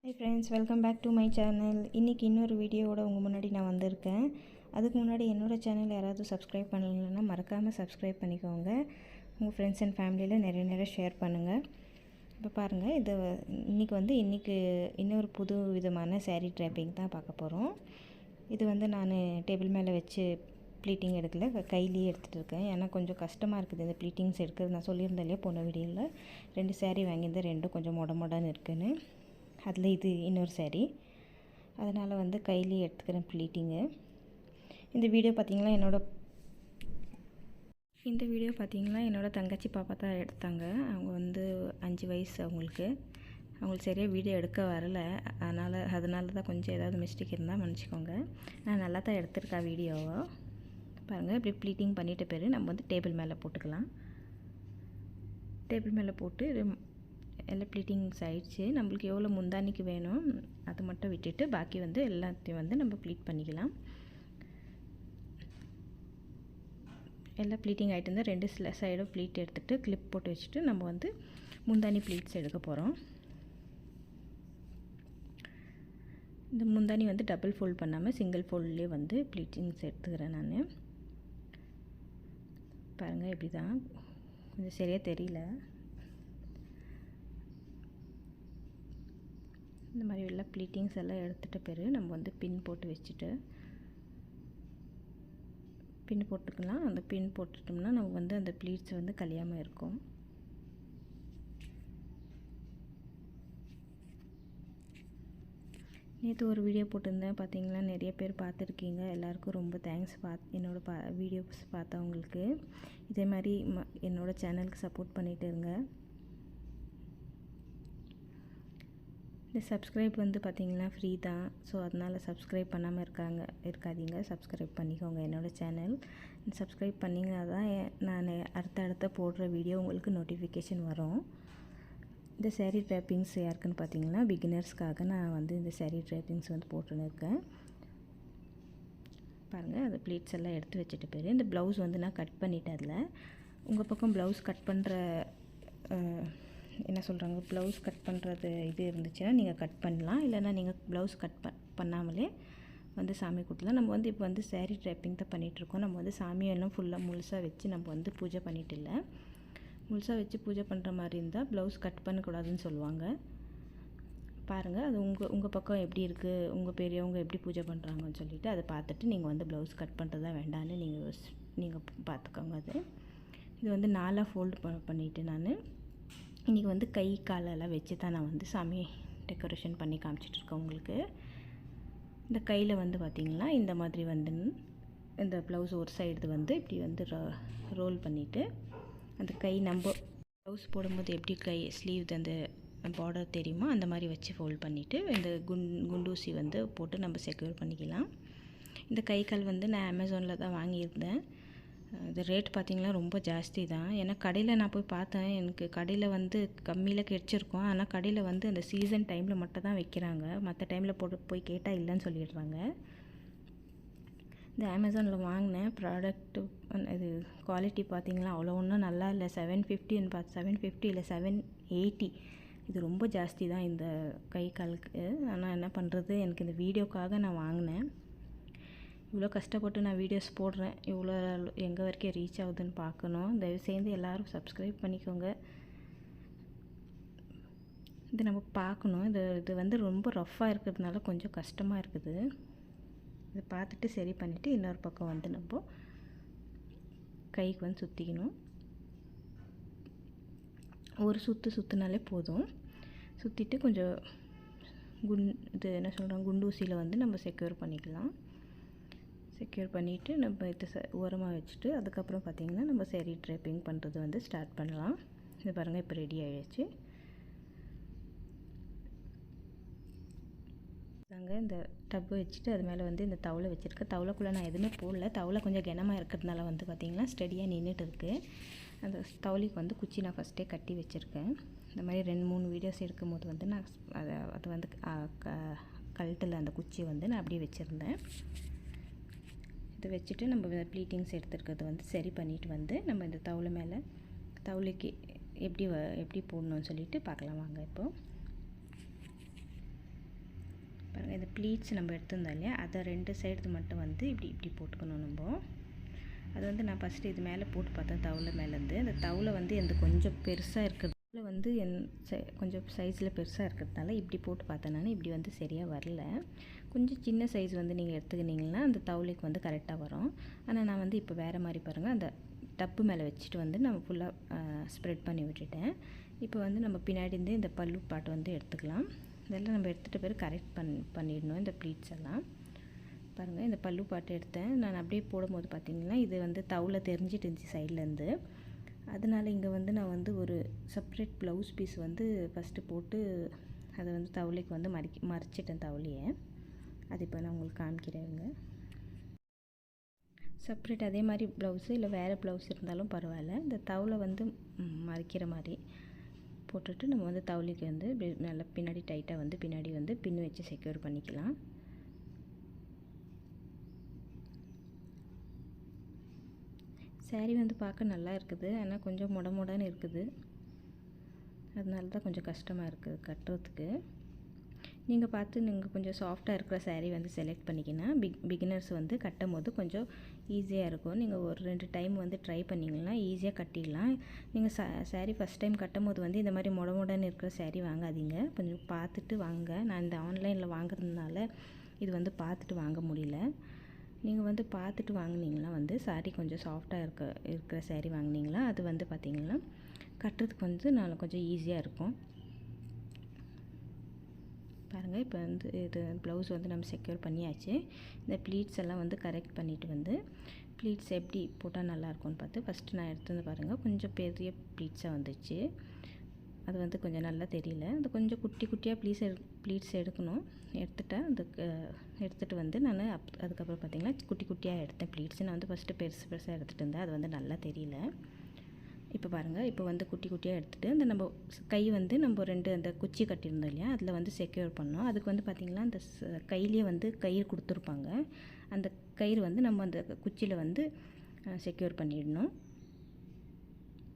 High friends, welcome back to my channel. இன்றைக்கி இன்னொரு வீடியோவோட உங்கள் முன்னாடி நான் வந்திருக்கேன். அதுக்கு முன்னாடி என்னோடய சேனல் யாராவது சப்ஸ்கிரைப் பண்ணலைன்னா மறக்காமல் சப்ஸ்கிரைப் பண்ணிக்கோங்க. உங்கள் ஃப்ரெண்ட்ஸ் அண்ட் ஃபேமிலியில் நிறைய ஷேர் பண்ணுங்கள். இப்போ பாருங்கள், இன்றைக்கி இன்னொரு புது விதமான சேரீ ட்ராப்பிங் தான் பார்க்க போகிறோம். இது நான் டேபிள் மேலே வச்சு ப்ளீட்டிங் எடுக்கல, கையிலேயே எடுத்துகிட்டு இருக்கேன். ஏன்னா கொஞ்சம் கஷ்டமாக இருக்குது இந்த ப்ளீட்டிங்ஸ் எடுக்கிறது. நான் சொல்லியிருந்தேன் இல்லையா போன வீடியோவில், 2 சேரீ வாங்கியிருந்தேன், ரெண்டும் கொஞ்சம் மொடன்னு இருக்குன்னு. அதில் இது இன்னொரு சேரீ, அதனால் கையிலேயே எடுத்துக்கிறேன் ப்ளீட்டிங்கு. இந்த வீடியோ பார்த்திங்கன்னா என்னோடய தங்கச்சி பாப்பா தான் எடுத்தாங்க. அவங்க 5 வயசு அவங்களுக்கு சரியாக வீடியோ எடுக்க வரலை. அதனால தான் கொஞ்சம் ஏதாவது மிஸ்டேக் இருந்தால் மன்னிச்சிக்கோங்க. நான் நல்லா தான் எடுத்திருக்கா வீடியோவை. பாருங்கள், இப்படி ப்ளீட்டிங் பண்ணிட்ட பிறகு நம்ம டேபிள் மேலே போட்டுக்கலாம். டேபிள் மேலே போட்டு எல்லாம் ப்ளீட்டிங்ஸ் ஆகிடுச்சு. நம்மளுக்கு எவ்வளோ முந்தானிக்கு வேணும் அதை மட்டும் விட்டுட்டு பாக்கி எல்லாத்தையும் நம்ம ப்ளீட் பண்ணிக்கலாம். எல்லாம் ப்ளீட்டிங் ஆகிட்டு இருந்தால் 2 சைடும் ப்ளீட் எடுத்துகிட்டு கிளிப் போட்டு வச்சுட்டு நம்ம முந்தானி ப்ளீட்ஸ் எடுக்க போகிறோம். இந்த முந்தானி டபுள் ஃபோல்ட் பண்ணாமல் சிங்கிள் ஃபோல்ட்லேயே ப்ளீட்டிங்ஸ் எடுத்துக்கிறேன் நான். பாருங்கள், இப்படி தான், கொஞ்சம் சரியாக தெரியல. இந்த மாதிரி எல்லாம் ப்ளீட்டிங்ஸ் எல்லாம் எடுத்துகிட்ட பிறகு நம்ம பின் போட்டு வச்சுட்டு பின் போட்டுக்கலாம். அந்த பின் போட்டுட்டோம்னா நம்ம அந்த ப்ளீட்ஸ் கழியாமல் இருக்கும். நேற்று ஒரு வீடியோ போட்டிருந்தேன், பார்த்தீங்களா? நிறைய பேர் பார்த்துருக்கீங்க. எல்லாருக்கும் ரொம்ப தேங்க்ஸ். என்னோடய வீடியோஸ் பார்த்தவங்களுக்கு. இதே மாதிரி என்னோடய சேனலுக்கு சப்போர்ட் பண்ணிகிட்டு இருங்க. இந்த சப்ஸ்கிரைப் பார்த்திங்கன்னா ஃப்ரீ தான். ஸோ அதனால் சப்ஸ்கிரைப் பண்ணாமல் இருக்காதீங்க. சப்ஸ்கிரைப் பண்ணிக்கோங்க என்னோடய சேனல். சப்ஸ்கிரைப் பண்ணிங்கன்னா தான் நான் அடுத்த போடுற வீடியோ உங்களுக்கு நோட்டிஃபிகேஷன் வரும். இந்த சேரீ ட்ராப்பிங்ஸ் யாருக்குன்னு பார்த்தீங்கன்னா பிகினர்ஸ்க்காக நான் இந்த சேரீ ட்ராப்பிங்ஸ் போட்டுன்னு இருக்கேன். பாருங்கள், அந்த ப்ளீட்ஸ் எல்லாம் எடுத்து வச்சுட்டு பிறகு இந்த ப்ளவுஸ் நான் கட் பண்ணிவிட்டேன். அதில் உங்கள் பக்கம் ப்ளவுஸ் கட் பண்ணுற ப்ளவுஸ் கட் பண்ணுறது இது இருந்துச்சுன்னா நீங்கள் கட் பண்ணலாம். இல்லைனா நீங்கள் ப்ளவுஸ் கட் பண்ணாமலே சாமி கூட்டலாம். நம்ம இப்போ சேரீ ட்ராப்பிங் தான் பண்ணிகிட்ருக்கோம். நம்ம சாமியெல்லாம் ஃபுல்லாக முழுசாக வச்சு நம்ம பூஜை பண்ணிட்டு இல்லை. முழுசாக வச்சு பூஜை பண்ணுற மாதிரி இருந்தால் ப்ளவுஸ் கட் பண்ணக்கூடாதுன்னு சொல்லுவாங்க. பாருங்கள், அது உங்கள் பக்கம் எப்படி இருக்குது, உங்கள் பெரியவங்க எப்படி பூஜை பண்ணுறாங்கன்னு சொல்லிவிட்டு அதை பார்த்துட்டு நீங்கள் ப்ளவுஸ் கட் பண்ணுறதா வேண்டான்னு நீங்கள் பார்த்துக்கோங்க. இது 4 ஃபோல்டு பண்ணிவிட்டு நான் இன்றைக்கி கை காலெல்லாம் வச்சு தான் நான் சாமி டெக்கரேஷன் பண்ணி காமிச்சிட்ருக்கேன் உங்களுக்கு. இந்த கையில் பார்த்திங்கன்னா இந்த மாதிரி இந்த ப்ளவுஸ் ஒரு சைடு இப்படி ரோல் பண்ணிவிட்டு அந்த கை நம்ம ப்ளவுஸ் போடும்போது எப்படி கை ஸ்லீவ் அந்த பார்டர் தெரியுமோ அந்த மாதிரி வச்சு ஃபோல்ட் பண்ணிவிட்டு இந்த குண்டூசி போட்டு நம்ம செக்யூர் பண்ணிக்கலாம். இந்த கை கால் நான் அமேசானில் தான் வாங்கியிருந்தேன். இது ரேட் பார்த்திங்கன்னா ரொம்ப ஜாஸ்தி தான். ஏன்னா கடையில் நான் போய் பார்த்தேன், எனக்கு கடையில் கம்மியில் கிடச்சிருக்கோம். ஆனால் கடையில் அந்த சீசன் டைமில் மட்டும் தான் வைக்கிறாங்க. மற்ற டைமில் போய் கேட்டால் இல்லைன்னு சொல்லிடுறாங்க. இந்த அமேசானில் வாங்கினேன் ப்ராடக்ட்டு, இது குவாலிட்டி பார்த்திங்கன்னா அவ்வளோ ஒன்றும் நல்லா இல்லை. 750 பார்த்து 750 இல்லை 780. இது ரொம்ப ஜாஸ்தி தான் இந்த கை காலுக்கு. ஆனால் என்ன பண்ணுறது, எனக்கு இந்த வீடியோக்காக நான் வாங்கினேன். இவ்வளோ கஷ்டப்பட்டு நான் வீடியோஸ் போடுறேன், இவ்வளோ எங்கே வரைக்கும் ரீச் ஆகுதுன்னு பார்க்கணும். தயவுசெய்து எல்லோரும் சப்ஸ்கிரைப் பண்ணிக்கோங்க. இது நம்ம பார்க்கணும். இது ரொம்ப ரஃப்பாக இருக்கிறதுனால கொஞ்சம் கஷ்டமாக இருக்குது. இதை பார்த்துட்டு சரி பண்ணிவிட்டு இன்னொரு பக்கம் நம்ம கைக்கு சுற்றிக்கணும். ஒரு சுற்றினாலே போதும். சுற்றிட்டு கொஞ்சம் குண்டூசியில் நம்ம செக்யூர் பண்ணிக்கலாம். செக்யூர் பண்ணிவிட்டு நம்ம இது ஓரமாக வச்சுட்டு அதுக்கப்புறம் பார்த்திங்கன்னா நம்ம சேரீ ட்ராப்பிங் பண்ணுறது ஸ்டார்ட் பண்ணலாம். இது பாருங்கள், இப்போ ரெடி ஆகிடுச்சு. நாங்கள் இந்த டப்பு வச்சுட்டு அது மேலே இந்த தவளை வச்சுருக்கேன். தவளைக்குள்ளே நான் எதுவுமே போடல. தவளை கொஞ்சம் கனமாக இருக்கிறதுனால பார்த்திங்கன்னா ஸ்டடியாக நின்றுட்டு இருக்குது. அந்த தவளைக்கு குச்சி நான் ஃபஸ்ட்டே கட்டி வச்சுருக்கேன். இந்த மாதிரி 2-3 வீடியோஸ் எடுக்கும்போது நான் அது கழுத்தில் அந்த குச்சி நான் அப்படியே வச்சுருந்தேன். இதை வச்சுட்டு நம்ம ப்ளீட்டிங்ஸ் எடுத்துருக்கிறது சரி பண்ணிவிட்டு நம்ம இந்த தவளை மேலே தவளைக்கு எப்படி போடணும்னு சொல்லிட்டு பார்க்கலாம் வாங்க. இப்போது ப்ளீட்ஸ் நம்ம எடுத்திருந்தோம் இல்லையா, அதை 2 சைடு மட்டும் வந்து இப்படி போட்டுக்கணும் நம்ம. அது வந்து நான் ஃபஸ்ட்டு இது மேலே போட்டு பார்த்தேன், தவுலை மேலேருந்து. அந்த தவுலை வந்து எனக்கு கொஞ்சம் பெருசாக இருக்கிறதுல வந்து கொஞ்சம் சைஸில் பெருசாக இருக்கிறதுனால இப்படி போட்டு பார்த்தேன் நான். இப்படி வந்து சரியாக வரல. கொஞ்சம் சின்ன சைஸ் வந்து நீங்கள் எடுத்துக்கிட்டிங்கன்னா அந்த தவுலைக்கு வந்து கரெக்டாக வரும். ஆனால் நான் வந்து இப்போ வேறு மாதிரி பாருங்கள், அந்த டப்பு மேலே வச்சுட்டு வந்து நம்ம ஃபுல்லாக ஸ்ப்ரெட் பண்ணி விட்டுட்டேன். இப்போ வந்து நம்ம பின்னாடி இருந்து இந்த பல்லு பாட்டு வந்து எடுத்துக்கலாம். இதெல்லாம் நம்ம எடுத்துகிட்ட பிறகு கரெக்ட் பண்ணிடணும் இந்த ப்ளீட்ஸ் எல்லாம். பாருங்கள், இந்த பல்லு பாட்டு எடுத்தேன் நான். அப்படியே போடும்போது பார்த்திங்கன்னா இது வந்து தவுலை தெரிஞ்சிட்டு இருந்துச்சு சைட்லேருந்து. அதனால் இங்கே வந்து நான் வந்து ஒரு செப்ரேட் ப்ளவுஸ் பீஸ் வந்து ஃபஸ்ட்டு போட்டு அதை வந்து தவுலைக்கு வந்து மறைச்சிட்டேன் தவுலையை. அது இப்போ நான் உங்களுக்கு காமிக்கிறேங்க. செப்ரேட் அதே மாதிரி ப்ளவுஸு இல்லை வேறு ப்ளவுஸ் இருந்தாலும் பரவாயில்ல, இந்த தவுலை வந்து மறைக்கிற மாதிரி போட்டுட்டு நம்ம வந்து தவுலைக்கு வந்து நல்லா பின்னாடி டைட்டாக வந்து பின்னாடி வந்து பின் வச்சு செக்யூர் பண்ணிக்கலாம். சாரீ வந்து பார்க்க நல்லா இருக்குது, ஆனால் கொஞ்சம் முடன்னு இருக்குது. அதனால தான் கொஞ்சம் கஷ்டமாக இருக்குது கட்டுறதுக்கு. நீங்கள் பார்த்து நீங்கள் கொஞ்சம் சாஃப்டாக இருக்கிற சாரீ வந்து செலக்ட் பண்ணிக்கினா பிகினர்ஸ் வந்து கட்டும் போது கொஞ்சம் ஈஸியாக இருக்கும். நீங்கள் ஒரு 2 டைம் வந்து ட்ரை பண்ணிங்கன்னா ஈஸியாக கட்டிடலாம். நீங்கள் சாரீ ஃபஸ்ட் டைம் கட்டும் போது வந்து இந்த மாதிரி முடன்னு இருக்கிற சாரீ வாங்காதீங்க, கொஞ்சம் பார்த்துட்டு வாங்க. நான் இந்த ஆன்லைனில் வாங்குறதுனால இது வந்து பார்த்துட்டு வாங்க முடியல. நீங்கள் வந்து பார்த்துட்டு வாங்கினீங்கன்னா வந்து சாரீ கொஞ்சம் சாஃப்டாக இருக்கிற சாரீ வாங்கினீங்களா அது வந்து பார்த்திங்கன்னா கட்டுறதுக்கு வந்து கொஞ்சம் ஈஸியாக இருக்கும். பாருங்கள், இப்போ வந்து இது ப்ளவுஸ் வந்து நம்ம செக்யூர் பண்ணியாச்சு. இந்த ப்ளீட்ஸ் எல்லாம் வந்து கரெக்ட் பண்ணிவிட்டு வந்து ப்ளீட்ஸ் எப்படி போட்டால் நல்லாயிருக்கும்னு பார்த்து ஃபஸ்ட்டு நான் எடுத்து பாருங்கள், கொஞ்சம் பெரிய ப்ளீட்ஸாக வந்துச்சு. அது வந்து கொஞ்சம் நல்லா தெரியல. அது கொஞ்சம் குட்டி குட்டியாக ப்ளீட்ஸ் எடுக்கணும். எடுத்துகிட்டு வந்து நான் அதுக்கப்புறம் பார்த்திங்கன்னா குட்டி குட்டியாக எடுத்தேன் ப்ளீட்ஸ். நான் வந்து ஃபஸ்ட்டு பெருசாக எடுத்துகிட்டு இருந்தேன், அது வந்து நல்லா தெரியல. இப்போ பாருங்கள், இப்போ வந்து குட்டி குட்டியாக எடுத்துகிட்டு அந்த நம்ம கை வந்து நம்ம 2 அந்த குச்சி கட்டியிருந்தோம் இல்லையா, அதில் வந்து செக்யூர் பண்ணோம். அதுக்கு வந்து பார்த்திங்கன்னா அந்த கையிலே வந்து கயிறு கொடுத்துருப்பாங்க. அந்த கயிறு வந்து நம்ம அந்த குச்சியில் வந்து செக்யூர் பண்ணிடணும்.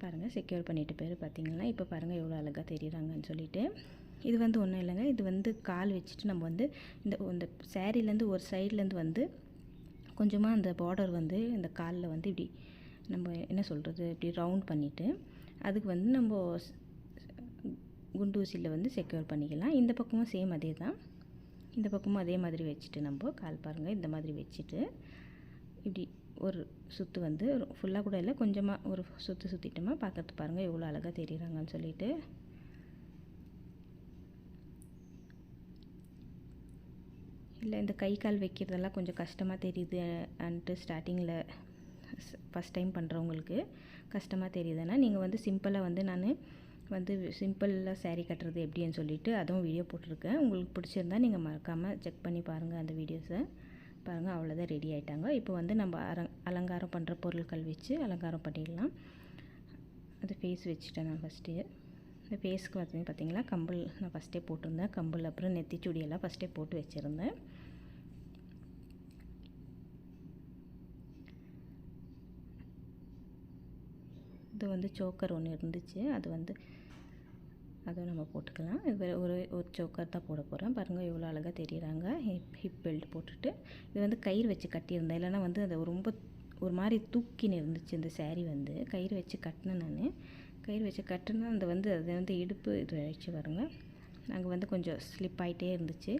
பாருங்கள், செக்யூர் பண்ணிவிட்டு பேர் பார்த்திங்கன்னா இப்போ பாருங்கள் எவ்வளோ அழகாக தெரியுறாங்கன்னு சொல்லிட்டு. இது வந்து ஒன்றும் இல்லைங்க, இது வந்து கால் வச்சுட்டு நம்ம வந்து இந்த சேரீலேருந்து ஒரு சைட்லேருந்து வந்து கொஞ்சமாக அந்த பார்டர் வந்து இந்த காலில் வந்து இப்படி நம்ம என்ன சொல்கிறது இப்படி ரவுண்ட் பண்ணிவிட்டு அதுக்கு வந்து நம்ம குண்டு ஊசியில் வந்து செக்யூர் பண்ணிக்கலாம். இந்த பக்கமும் சேம் அதே தான், இந்த பக்கமும் அதே மாதிரி வச்சுட்டு நம்ம கால் பாருங்கள் இந்த மாதிரி வச்சுட்டு இப்படி ஒரு சுற்று வந்து ஃபுல்லாக கூட இல்லை, கொஞ்சமாக ஒரு சுற்றிட்டோமா பார்க்கறது பாருங்கள் எவ்வளோ அழகாக தெரியுறாங்கன்னு சொல்லிட்டு. இல்லை இந்த கை கால் வைக்கிறதெல்லாம் கொஞ்சம் கஷ்டமாக தெரியுது அன்ட்டு ஸ்டார்டிங்கில் ஃபஸ்ட் டைம் பண்ணுறவங்களுக்கு கஷ்டமாக தெரியுதுன்னா நீங்கள் வந்து சிம்பிளாக வந்து நான் வந்து சிம்பிளாக சாரீ கட்டுறது எப்படின்னு சொல்லிவிட்டு அதுவும் வீடியோ போட்டிருக்கேன். உங்களுக்கு பிடிச்சிருந்தா நீங்கள் மறக்காமல் செக் பண்ணி பாருங்கள் அந்த வீடியோஸை. பாருங்கள், அவ்வளோதான் ரெடி ஆகிட்டாங்க. இப்போ வந்து நம்ம அலங்காரம் பண்ணுற பொருட்கள் வச்சு அலங்காரம் பண்ணிடலாம். அது ஃபேஸ் வச்சுட்டேன் நான் ஃபஸ்ட்டு. இந்த ஃபேஸ்க்கு பார்த்திங்கன்னா கம்பல் நான் ஃபஸ்ட்டே போட்டிருந்தேன். கம்பல் அப்புறம் நெத்திச்சுடியெல்லாம் ஃபஸ்ட்டே போட்டு வச்சுருந்தேன். இது வந்து சோக்கர் ஒன்று இருந்துச்சு, அது வந்து அதுவும் நம்ம போட்டுக்கலாம். இது ஒரு சோக்கர் தான் போட போகிறேன். பாருங்கள் எவ்வளோ அழகாக தெரியுறாங்க. ஹிப் பெல்ட் போட்டுட்டு இது வந்து கயிறு வச்சு கட்டியிருந்தேன், இல்லைன்னா வந்து அது ரொம்ப ஒரு மாதிரி தூக்கின்னு இருந்துச்சு. இந்த சாரீ வந்து கயிறு வச்சு கட்டினேன் நான். கயிறு வச்சு கட்டினா அது வந்து இடுப்பு இது ஆயிடுச்சு பாருங்கள். அங்கே வந்து கொஞ்சம் ஸ்லிப் ஆகிட்டே இருந்துச்சு.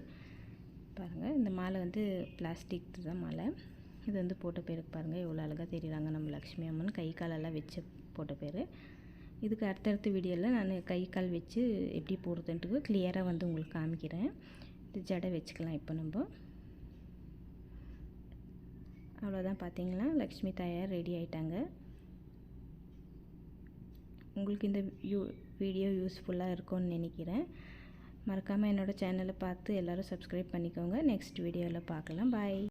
பாருங்கள், இந்த மாலை வந்து பிளாஸ்டிக் தான் மாலை. இது வந்து போட்ட பேருக்கு பாருங்கள் எவ்வளோ அழகாக தெரியுறாங்க நம்ம லக்ஷ்மி அம்மன். கை காலெல்லாம் வச்சு போட்ட பேர். இதுக்கு அடுத்தடுத்த வீடியோவில் நான் கை கால் வச்சு எப்படி போடுறதுன்ட்டு கிளியராக வந்து உங்களுக்கு காமிக்கிறேன். இது ஜடை வச்சுக்கலாம். இப்போ நம்ம அவ்வளோதான், பார்த்தீங்களா லக்ஷ்மி தாயார் ரெடி ஆகிட்டாங்க. உங்களுக்கு இந்த வீடியோ யூஸ்ஃபுல்லாக இருக்கும்னு நினைக்கிறேன். மறக்காமல் என்னோடய சேனலை பார்த்து எல்லோரும் சப்ஸ்கிரைப் பண்ணிக்கோங்க. நெக்ஸ்ட் வீடியோவில் பார்க்கலாம். பாய்.